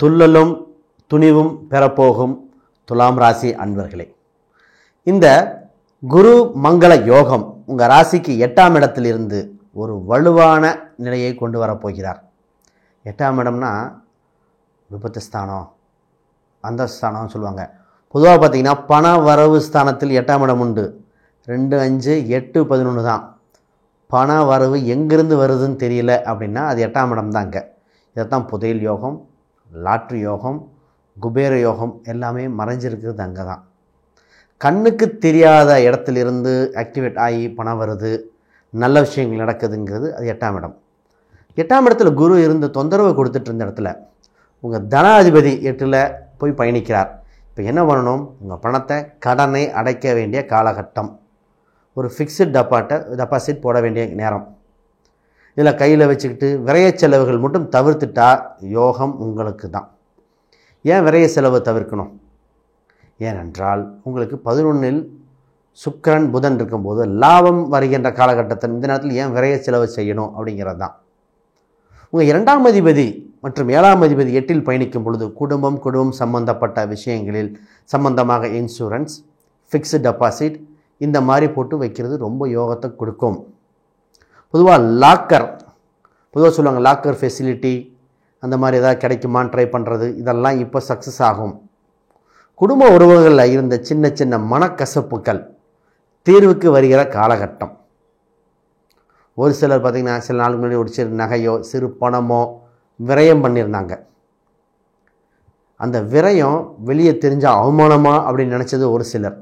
துள்ளலும் துணிவும் பெறப்போகும் துலாம் ராசி அன்பர்களே, இந்த குரு மங்கள யோகம் உங்கள் ராசிக்கு 8ஆம் இடத்திலிருந்து ஒரு வலுவான நிலையை கொண்டு வரப்போகிறார். 8ஆம் இடம்னா விபத்து ஸ்தானம், அந்த ஸ்தானம் சொல்லுவாங்க. பொதுவாக பார்த்தீங்கன்னா பண வரவு ஸ்தானத்தில் 8ஆம் இடம் உண்டு. 2, 5, 8, 11 தான். பண வரவு எங்கிருந்து வருதுன்னு தெரியல அப்படின்னா அது 8ஆம் இடம் தாங்க. இதைத்தான் புதையல் யோகம், லாட்ரி யோகம், குபேர யோகம் எல்லாமே மறைஞ்சிருக்கிறது அங்கே தான். கண்ணுக்கு தெரியாத இடத்துலிருந்து ஆக்டிவேட் ஆகி பணம் வருது, நல்ல விஷயங்கள் நடக்குதுங்கிறது அது 8ஆம் இடம். 8ஆம் இடத்துல குரு இருந்து தொந்தரவு கொடுத்துட்டு இருந்த இடத்துல உங்கள் தனாதிபதி 8ல் போய் பயணிக்கிறார். இப்போ என்ன பண்ணணும்? உங்கள் பணத்தை கடனை அடைக்க வேண்டிய காலகட்டம், ஒரு ஃபிக்ஸட் டெபாசிட் போட வேண்டிய நேரம். இதில் கையில் வச்சுக்கிட்டு விரைய செலவுகள் மட்டும் தவிர்த்துட்டா யோகம் உங்களுக்கு தான். ஏன் விரைய செலவு தவிர்க்கணும்? ஏனென்றால் உங்களுக்கு 11ல் சுக்கிரன் புதன் இருக்கும்போது லாபம் வருகின்ற காலகட்டத்தில் இந்த நேரத்தில் ஏன் விரைய செலவு செய்யணும் அப்படிங்கிறது தான். உங்கள் 2ஆம் அதிபதி மற்றும் 7ஆம் அதிபதி 8ல் பயணிக்கும் பொழுது குடும்பம் சம்பந்தப்பட்ட விஷயங்களில் சம்பந்தமாக இன்சூரன்ஸ், ஃபிக்ஸ்டு டெபாசிட் இந்த மாதிரி போட்டு வைக்கிறது ரொம்ப யோகத்தை கொடுக்கும். பொதுவாக சொல்லுவாங்க லாக்கர் ஃபெசிலிட்டி அந்த மாதிரி ஏதாவது கிடைக்குமான்னு ட்ரை பண்ணுறது, இதெல்லாம் இப்போ சக்ஸஸ் ஆகும். குடும்ப உறவுகளில் இருந்த சின்ன சின்ன மனக்கசப்புகள் தீர்வுக்கு வருகிற காலகட்டம். ஒரு சிலர் பார்த்திங்கன்னா சில நாளுக்கு முன்னாடி ஒரு சிறு நகையோ சிறு பணமோ விரயம் பண்ணியிருந்தாங்க. அந்த விரயம் வெளியே தெரிஞ்ச அவமானமா அப்படின்னு நினச்சது ஒரு சிலர்.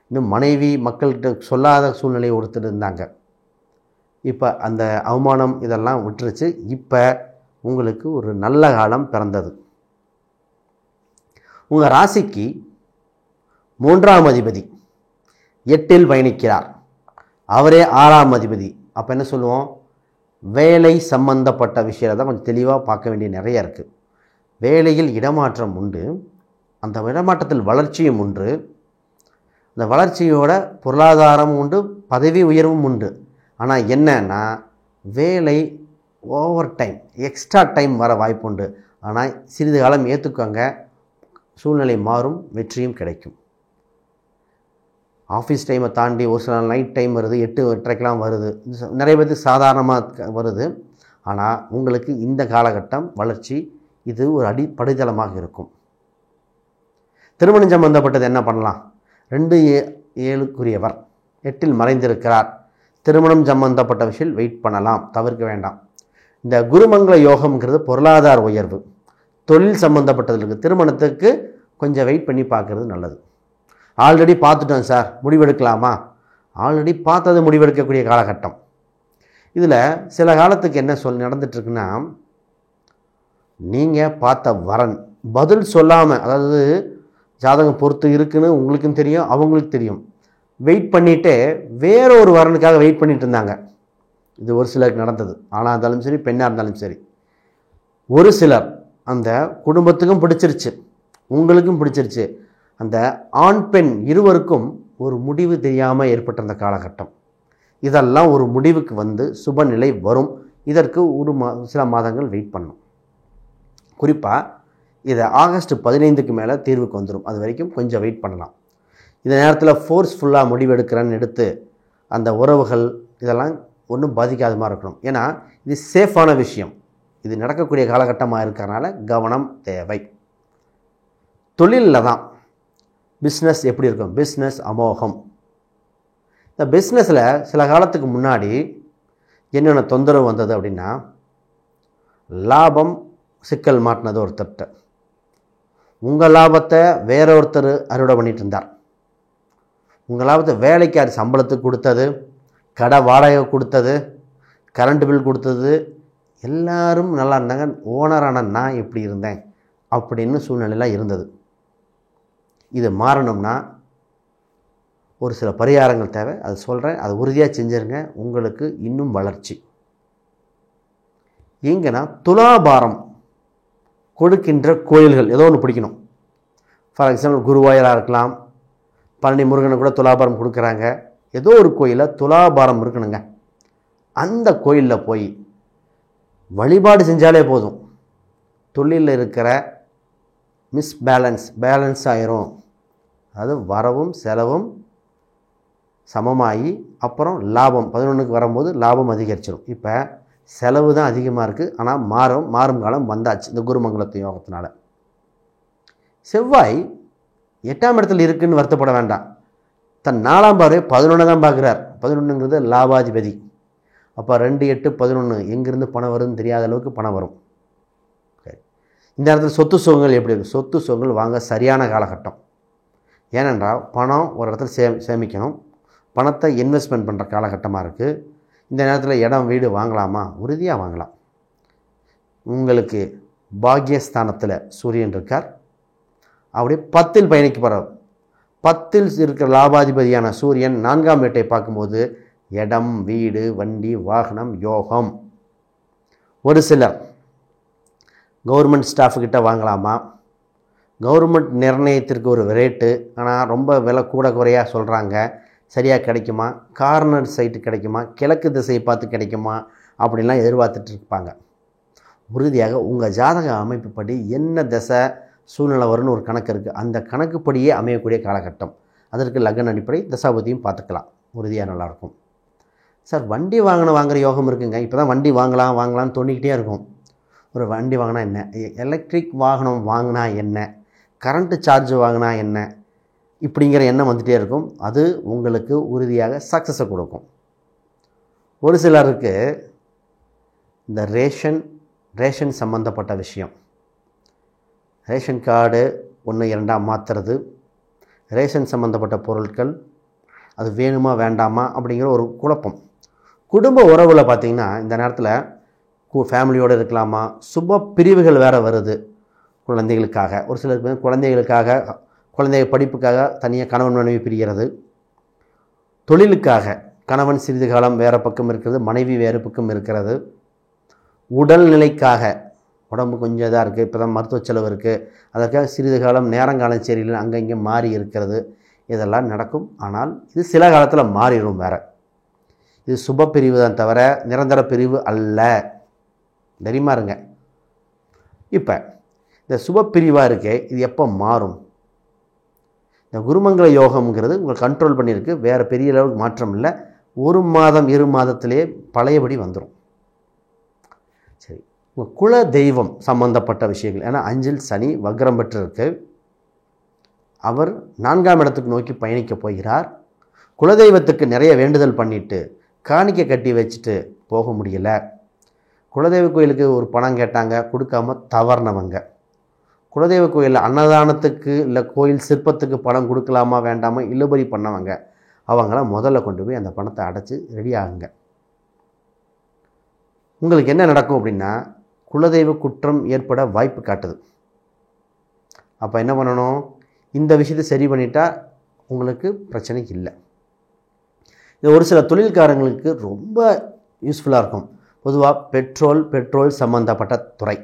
இன்னும் மனைவி மக்கள்கிட்ட சொல்லாத சூழ்நிலையை ஒருத்தர் இருந்தாங்க. இப்போ அந்த அவமானம் இதெல்லாம் விட்டுருச்சு. இப்போ உங்களுக்கு ஒரு நல்ல காலம் பிறந்தது. உங்கள் ராசிக்கு 3ஆம் அதிபதி 8ல் பயணிக்கிறார். அவரே 6ஆம் அதிபதி. அப்போ என்ன சொல்லுவோம்? வேலை சம்பந்தப்பட்ட விஷயத்தை தான் கொஞ்சம் தெளிவாக பார்க்க வேண்டிய நிறைய இருக்குது. வேலையில் இடமாற்றம் உண்டு, அந்த இடமாற்றத்தில் வளர்ச்சியும் உண்டு, அந்த வளர்ச்சியோட பொருளாதாரம் உண்டு, பதவி உயர்வும் உண்டு. ஆனால் என்னன்னா வேலை ஓவர் டைம், எக்ஸ்ட்ரா டைம் வர வாய்ப்பு உண்டு. ஆனால் சிறிது காலம் ஏற்றுக்கோங்க, சூழ்நிலை மாறும், வெற்றியும் கிடைக்கும். ஆஃபீஸ் டைமை தாண்டி ஒரு சில நைட் டைம் வருது, 8, 8:30க்கெலாம் வருது. நிறைய பேருக்கு சாதாரணமாக வருது. ஆனால் உங்களுக்கு இந்த காலகட்டம் வளர்ச்சி இது ஒரு படித்தளமாக இருக்கும். திருமணம் சம்பந்தப்பட்டது என்ன பண்ணலாம்? 2, 7க்குரியவர் 8ல் மறைந்திருக்கிறார். திருமணம் சம்பந்தப்பட்ட விஷயம் வெயிட் பண்ணலாம், தவிர்க்க வேண்டாம். இந்த குருமங்கள யோகம்ங்கிறது பொருளாதார உயர்வு, தொழில் சம்பந்தப்பட்டது இருக்குது. திருமணத்துக்கு கொஞ்சம் வெயிட் பண்ணி பார்க்குறது நல்லது. ஆல்ரெடி பார்த்துட்டோம் சார், முடிவெடுக்கலாமா? ஆல்ரெடி பார்த்தது முடிவெடுக்கக்கூடிய காலகட்டம். இதில் சில காலத்துக்கு என்ன நடந்துட்டுருக்குன்னா, நீங்கள் பார்த்த வரன் பதில் சொல்லாமல், அதாவது ஜாதகம் பொறுத்து இருக்குன்னு உங்களுக்கும் தெரியும், அவங்களுக்கு தெரியும், வெயிட் பண்ணிவிட்டு வேற ஒரு வரனுக்காக வெயிட் பண்ணிட்டு இருந்தாங்க. இது ஒரு சிலருக்கு நடந்தது. ஆணாக இருந்தாலும் சரி, பெண்ணாக இருந்தாலும் சரி. ஒரு சிலர் அந்த குடும்பத்துக்கும் பிடிச்சிருச்சு, உங்களுக்கும் பிடிச்சிருச்சு. அந்த ஆண் பெண் இருவருக்கும் ஒரு முடிவு தெரியாமல் ஏற்பட்டிருந்த காலகட்டம். இதெல்லாம் ஒரு முடிவுக்கு வந்து சுபநிலை வரும். இதற்கு சில மாதங்கள் வெயிட் பண்ணணும். குறிப்பாக இதை ஆகஸ்ட் 15க்கு மேலே தீர்வுக்கு வந்துடும். அது வரைக்கும் கொஞ்சம் வெயிட் பண்ணலாம். இந்த நேரத்தில் ஃபோர்ஸ்ஃபுல்லாக முடிவெடுக்கிறேன்னு எடுத்து அந்த உறவுகள் இதெல்லாம் ஒன்றும் பாதிக்காத மாதிரி இருக்கணும். ஏன்னா இது சேஃபான விஷயம், இது நடக்கக்கூடிய காலகட்டமாக இருக்கிறனால கவனம் தேவை. தொழிலில் தான் பிஸ்னஸ் எப்படி இருக்கும்? பிஸ்னஸ் அமோகம். இந்த பிஸ்னஸில் சில காலத்துக்கு முன்னாடி என்னென்ன தொந்தரவு வந்தது அப்படின்னா, லாபம் சிக்கல் மாட்டினது ஒருத்தர்கிட்ட, உங்கள் லாபத்தை வேற ஒருத்தர் அறுவடை பண்ணிட்டு இருந்தார். உங்கள் லாபத்தை வேலைக்காரி சம்பளத்துக்கு கொடுத்தது, கடை வாடகை கொடுத்தது, கரண்ட் பில் கொடுத்தது, எல்லாரும் நல்லா இருந்தாங்க. ஓனரான நான் எப்படி இருந்தேன் அப்படின்னு சூழ்நிலையெல்லாம் இருந்தது. இது மாறணும்னா ஒரு சில பரிகாரங்கள் தேவை. அது சொல்கிறேன், அது உறுதியாக செஞ்சுருங்க. உங்களுக்கு இன்னும் வளர்ச்சி எங்கன்னா துலாபாரம் கொடுக்கின்ற கோயில்கள் ஏதோ ஒன்று பிடிக்கணும். ஃபார் எக்ஸாம்பிள் குருவாயூராக இருக்கலாம், பழனி முருகனை கூட துலாபாரம் கொடுக்குறாங்க. ஏதோ ஒரு கோயிலில் துலாபாரம் இருக்கணுங்க. அந்த கோயிலில் போய் வழிபாடு செஞ்சாலே போதும். தொழிலில் இருக்கிற பேலன்ஸ் ஆயிரும். அது வரவும் செலவும் சமமாகி அப்புறம் லாபம் 11க்கு வரும்போது லாபம் அதிகரிச்சிடும். இப்போ செலவு தான் அதிகமாக இருக்குது, ஆனால் மாறும் காலம் வந்தாச்சு இந்த குருமங்கலத்து யோகத்தினால. செவ்வாய் 8ஆம் இடத்துல இருக்குதுன்னு வருத்தப்பட வேண்டாம். தன் 4ஆம் பார்வை 11 தான் பார்க்குறார். 11ங்கிறது லாபாதிபதி. அப்போ 2, 8, 11 எங்கேருந்து பணம் வருதுன்னு தெரியாத அளவுக்கு பணம் வரும். இந்த இடத்துல சொத்து சுகங்கள் எப்படி இருக்குது? சொத்து சுகங்கள் வாங்க சரியான காலகட்டம். ஏனென்றால் பணம் ஒரு இடத்துல சேமிக்கணும், பணத்தை இன்வெஸ்ட்மெண்ட் பண்ணுற காலகட்டமாக இருக்குது. இந்த நேரத்தில் இடம் வீடு வாங்கலாமா? உறுதியாக வாங்கலாம். உங்களுக்கு பாக்யஸ்தானத்தில் சூரியன் இருக்கார். அப்படியே 10ல் பயணிக்க போகிறார். 10ல் இருக்கிற லாபாதிபதியான சூரியன் 4ஆம் வீட்டை பார்க்கும்போது இடம் வீடு வண்டி வாகனம் யோகம். ஒரு சிலர் கவர்மெண்ட் ஸ்டாஃப்கிட்ட வாங்கலாமா? கவர்மெண்ட் நிர்ணயத்திற்கு ஒரு ரேட்டு, ஆனால் ரொம்ப விலை கூட குறையாக சொல்கிறாங்க. சரியாக கிடைக்குமா? கார்னர் சைட்டு கிடைக்குமா? கிழக்கு திசையை பார்த்து கிடைக்குமா? அப்படின்லாம் எதிர்பார்த்துட்டு இருப்பாங்க. உறுதியாக உங்கள் ஜாதக அமைப்புப்படி என்ன திசை சூழ்நிலை வரும்னு ஒரு கணக்கு இருக்குது. அந்த கணக்குப்படியே அமையக்கூடிய காலகட்டம். அதற்கு லக்ன அடிப்படை தசாபதியும் பார்த்துக்கலாம். உறுதியாக நல்லாயிருக்கும். சார் வண்டி வாங்குகிற யோகம் இருக்குங்க. இப்போ தான் வண்டி வாங்கலாம்னு தோண்டிக்கிட்டே இருக்கும். ஒரு வண்டி வாங்கினா என்ன, எலக்ட்ரிக் வாகனம் வாங்கினா என்ன, கரண்ட்டு சார்ஜ் வாங்கினா என்ன, இப்படிங்கிற எண்ணம் வந்துகிட்டே இருக்கும். அது உங்களுக்கு உறுதியாக சக்ஸஸை கொடுக்கும். ஒரு சிலருக்கு இந்த ரேஷன் சம்மந்தப்பட்ட விஷயம், ரேஷன் கார்டு 1, 2 மாற்றுறது, ரேஷன் சம்மந்தப்பட்ட பொருட்கள் அது வேணுமா வேண்டாமா அப்படிங்கிற ஒரு குழப்பம். குடும்ப உறவில் பார்த்திங்கன்னா இந்த நேரத்தில் ஃபேமிலியோடு இருக்கலாமா, சுப பிரிவுகள் வேறு வருது. குழந்தைகளுக்காக ஒரு சிலருக்கு குழந்தை படிப்புக்காக தனியாக கணவன் மனைவி பிரிகிறது. தொழிலுக்காக கணவன் சிறிது காலம் வேறு பக்கம் இருக்கிறது, மனைவி வேறு பக்கம் இருக்கிறது. உடல்நிலைக்காக உடம்பு கொஞ்சம் இதாக இருக்குது, இப்போ தான் மருத்துவ செலவு இருக்குது, அதற்காக சிறிது காலம் நேரங்காலம் சரியில்லை அங்கே இங்கே மாறி இருக்கிறது. இதெல்லாம் நடக்கும். ஆனால் இது சில காலத்தில் மாறிடும். வேறு இது சுப பிரிவு தான் தவிர நிரந்தர பிரிவு அல்ல. தெரியுமா இருங்க. இப்போ இந்த சுப பிரிவாக இருக்கே, இது எப்போ மாறும்? இந்த குருமங்கல யோகம்ங்கிறது உங்களை கண்ட்ரோல் பண்ணியிருக்கு. வேறு பெரிய அளவுக்கு மாற்றம் இல்லை. 1 மாதம் 2 மாதத்திலே பழையபடி வந்துடும். சரி, உங்கள் குல தெய்வம் சம்பந்தப்பட்ட விஷயங்கள், ஏன்னா 5ல் சனி வக்ரம் பெற்று இருக்கு. அவர் 4ஆம் இடத்துக்கு நோக்கி பயணிக்க போகிறார். குலதெய்வத்துக்கு நிறைய வேண்டுதல் பண்ணிட்டு காணிக்கை கட்டி வச்சுட்டு போக முடியல. குலதெய்வ கோயிலுக்கு ஒரு பணம் கேட்டாங்க, கொடுக்காம தவறினவங்க. குலதெய்வ கோயிலில் அன்னதானத்துக்கு இல்லை கோயில் சிற்பத்துக்கு பணம் கொடுக்கலாமா வேண்டாமா இழுபறி பண்ணவங்க, அவங்கள முதல்ல கொண்டு போய் அந்த பணத்தை அடைச்சி ரெடி ஆகுங்க. உங்களுக்கு என்ன நடக்கும் அப்படின்னா, குலதெய்வ குற்றம் ஏற்பட வாய்ப்பு காட்டுது. அப்போ என்ன பண்ணணும்? இந்த விஷயத்தை சரி பண்ணிட்டா உங்களுக்கு பிரச்சனை இல்லை. இது ஒரு சில தொழில்காரங்களுக்கு ரொம்ப யூஸ்ஃபுல்லாக இருக்கும். பொதுவாக பெட்ரோல் சம்மந்தப்பட்ட துறை,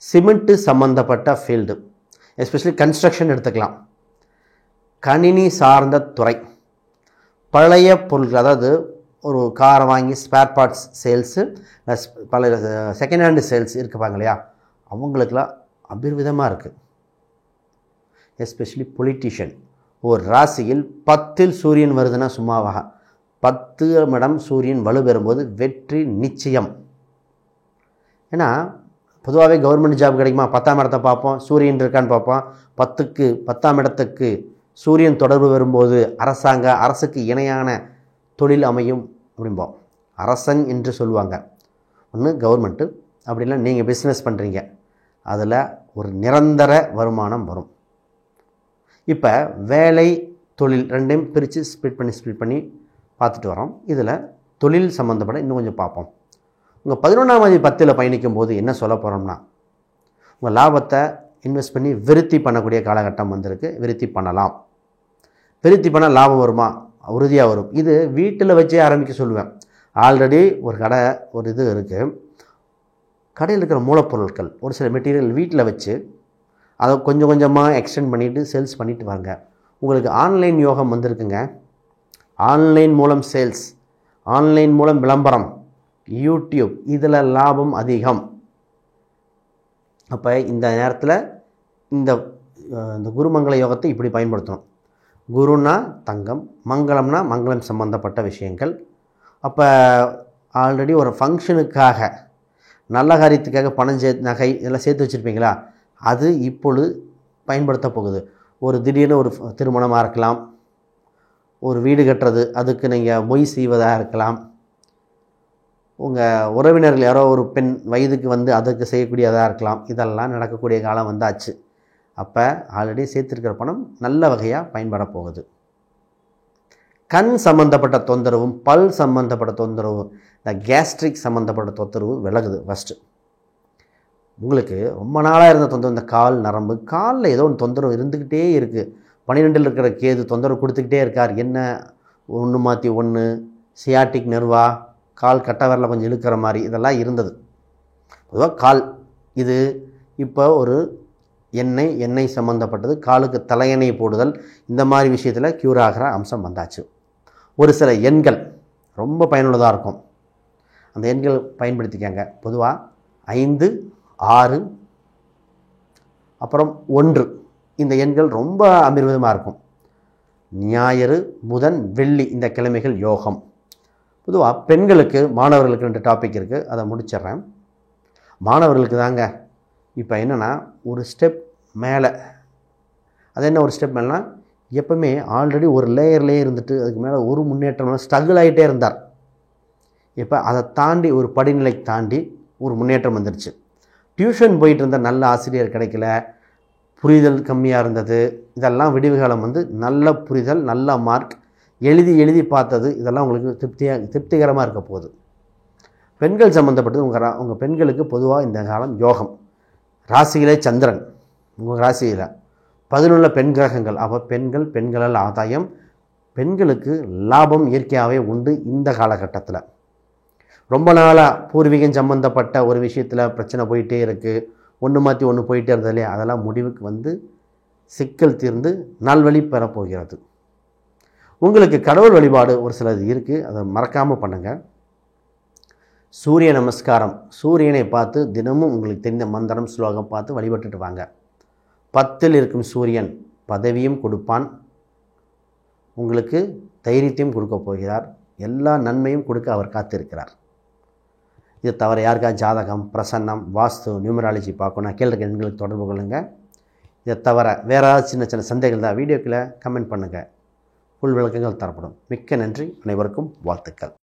சிமெண்ட்டு சம்மந்தப்பட்ட ஃபீல்டு, எஸ்பெஷலி கன்ஸ்ட்ரக்ஷன் எடுத்துக்கலாம், கணினி சார்ந்த துறை, பழைய பொருட்கள், அதாவது ஒரு காரை வாங்கி ஸ்பேர் பார்ட்ஸ் சேல்ஸு, பல செகண்ட் ஹேண்டு சேல்ஸ் இருப்பாங்க இல்லையா, அவங்களுக்கெல்லாம் அபிர்விதமாக இருக்குது. Especially politician. ஒரு ராசியில் 10ல் சூரியன் வருதுன்னா சும்மாவாக 10ஆம் இடம் சூரியன் வலுப்பெறும்போது வெற்றி நிச்சயம். ஏன்னா பொதுவாகவே கவர்மெண்ட் ஜாப் கிடைக்குமா? 10ஆம் இடத்தை பார்ப்போம், சூரியன் இருக்கான்னு பார்ப்போம். 10ஆம் இடத்துக்கு சூரியன் தொடர்பு வரும்போது அரசுக்கு இணையான தொழில் அமையும் அப்படிம்போம். அரசன் என்று சொல்லுவாங்க. ஒன்று கவர்மெண்ட்டு, அப்படின்னா நீங்கள் பிஸ்னஸ் பண்ணுறீங்க, அதில் ஒரு நிரந்தர வருமானம் வரும். இப்போ வேலை தொழில் ரெண்டையும் பிரித்து ஸ்ப்ளிட் பண்ணி பார்த்துட்டு வரோம். இதில் தொழில் சம்மந்தப்பட்ட இன்னும் கொஞ்சம் பார்ப்போம். உங்கள் 11ஆம் தேதி 10ல் பயணிக்கும் போது என்ன சொல்ல போகிறோம்னா, உங்கள் லாபத்தை இன்வெஸ்ட் பண்ணி விருத்தி பண்ணக்கூடிய காலகட்டம் வந்திருக்கு. விருத்தி பண்ணலாம். விருத்தி பண்ணால் லாபம் வருமா? உறுதியாக வரும். இது வீட்டில் வச்சே ஆரம்பிக்க சொல்லுவேன். ஆல்ரெடி ஒரு கடை இது இருக்குது. கடையில் இருக்கிற மூலப்பொருட்கள் ஒரு சில மெட்டீரியல் வீட்டில் வச்சு அதை கொஞ்சம் கொஞ்சமாக எக்ஸ்டெண்ட் பண்ணிவிட்டு சேல்ஸ் பண்ணிவிட்டு வாங்க. உங்களுக்கு ஆன்லைன் யோகம் வந்திருக்குங்க. ஆன்லைன் மூலம் சேல்ஸ், ஆன்லைன் மூலம் விளம்பரம், யூடியூப், இதில் லாபம் அதிகம். அப்போ இந்த நேரத்தில் இந்த இந்த குருமங்கள யோகத்தை இப்படி பயன்படுத்தணும். குருன்னா தங்கம், மங்களம்னா மங்களம் சம்பந்தப்பட்ட விஷயங்கள். அப்போ ஆல்ரெடி ஒரு ஃபங்க்ஷனுக்காக நல்ல காரியத்துக்காக பணம் நகை இதெல்லாம் சேர்த்து வச்சுருப்பீங்களா, அது இப்பொழுது பயன்படுத்த போகுது. ஒரு திடீர்னு ஒரு திருமணமாக இருக்கலாம், ஒரு வீடு கட்டுறது, அதுக்கு நீங்கள் மொய் செய்வதாக இருக்கலாம், உங்கள் உறவினர்கள் யாரோ ஒரு பெண் வயதுக்கு வந்து அதுக்கு செய்யக்கூடியதாக இருக்கலாம். இதெல்லாம் நடக்கக்கூடிய காலம் வந்தாச்சு. அப்போ ஆல்ரெடி சேர்த்துருக்கிற பணம் நல்ல வகையாக பயன்பட போகுது. கண் சம்மந்தப்பட்ட தொந்தரவும் பல் சம்மந்தப்பட்ட தொந்தரவும் இந்த கேஸ்ட்ரிக் சம்மந்தப்பட்ட தொந்தரவு விலகுது. ஃபஸ்ட்டு உங்களுக்கு ரொம்ப நாளாக இருந்த தொந்தரவு, இந்த கால் நரம்பு, காலில் ஏதோ ஒன்று தொந்தரவு இருந்துக்கிட்டே இருக்குது. 12 இருக்கிற கேது தொந்தரவு கொடுத்துக்கிட்டே இருக்கார். என்ன ஒன்று மாற்றி ஒன்று, சியாட்டிக் நெர்வா, கால் கட்டை விரல கொஞ்சம் இழுக்கிற மாதிரி இதெல்லாம் இருந்தது. பொதுவாக கால் இது இப்போ ஒரு எண்ணெய் சம்மந்தப்பட்டது, காலுக்கு தலையணை போடுதல், இந்த மாதிரி விஷயத்தில் க்யூர் ஆகிற அம்சம் வந்தாச்சு. ஒரு சில எண்கள் ரொம்ப பயனுள்ளதாக இருக்கும். அந்த எண்கள் பயன்படுத்திக்கங்க. பொதுவாக 5, 6 அப்புறம் 1 இந்த எண்கள் ரொம்ப அமிர்தமாக இருக்கும். ஞாயிறு, புதன், வெள்ளி இந்த கிழமைகள் யோகம். பொதுவாக பெண்களுக்கு, மாணவர்களுக்கு 2 டாபிக் இருக்குது, அதை முடிச்சிட்றேன். மாணவர்களுக்கு தாங்க இப்போ என்னென்னா ஒரு ஸ்டெப் மேலே. அது என்ன ஒரு ஸ்டெப் மேலேனா, எப்பவுமே ஆல்ரெடி ஒரு லேயர்லேயே இருந்துட்டு அதுக்கு மேலே ஒரு முன்னேற்றம் ஸ்ட்ரகிள் ஆகிட்டே இருந்தார். இப்போ அதை தாண்டி ஒரு படிநிலை தாண்டி ஒரு முன்னேற்றம் வந்துடுச்சு. டியூஷன் போயிட்டு இருந்த நல்ல ஆசிரியர் கிடைக்கல, புரிதல் கம்மியாக இருந்தது, இதெல்லாம் விடிவு காலம் வந்து நல்ல புரிதல், நல்ல மார்க், எழுதி பார்த்தது, இதெல்லாம் உங்களுக்கு திருப்திகரமாக இருக்க போகுது. பெண்கள் சம்மந்தப்பட்டது உங்கள் பெண்களுக்கு பொதுவாக இந்த காலம் யோகம். ராசியிலே சந்திரன், உங்கள் ராசியில் 11 பெண் கிரகங்கள். அப்போ பெண்களால் ஆதாயம், பெண்களுக்கு லாபம் இயற்கையாகவே உண்டு. இந்த காலகட்டத்தில் ரொம்ப நாளாக பூர்வீகம் சம்மந்தப்பட்ட ஒரு விஷயத்தில் பிரச்சனை போயிட்டே இருக்குது, ஒன்று மாற்றி ஒன்று போயிட்டே இருந்தது இல்லையா, அதெல்லாம் முடிவுக்கு வந்து சிக்கல் தீர்ந்து நல்வழி பெறப்போகிறது. உங்களுக்கு கடவுள் வழிபாடு ஒரு சிலது இருக்குது, அதை மறக்காமல் பண்ணுங்கள். சூரிய நமஸ்காரம், சூரியனை பார்த்து தினமும் உங்களுக்கு தெரிந்த மந்திரம் ஸ்லோகம் பார்த்து வழிபட்டுட்டு வாங்க. 10ல் இருக்கும் சூரியன் பதவியும் கொடுப்பான், உங்களுக்கு தைரியத்தையும் கொடுக்க போகிறார், எல்லா நன்மையும் கொடுக்க அவர் காத்திருக்கிறார். இது தவிர யாருக்கா ஜாதகம், பிரசன்னம், வாஸ்து, நியூமராலஜி பார்க்கணும், கீழே இருக்க எண்களுக்கு தொடர்பு கொள்ளுங்கள். இதை தவிர வேறு ஏதாவது சின்ன சந்தேகங்கள் தான் வீடியோக்களை கமெண்ட் பண்ணுங்கள், ஃபுல் விளக்கங்கள் தரப்படும். மிக்க நன்றி, அனைவருக்கும் வாழ்த்துக்கள்.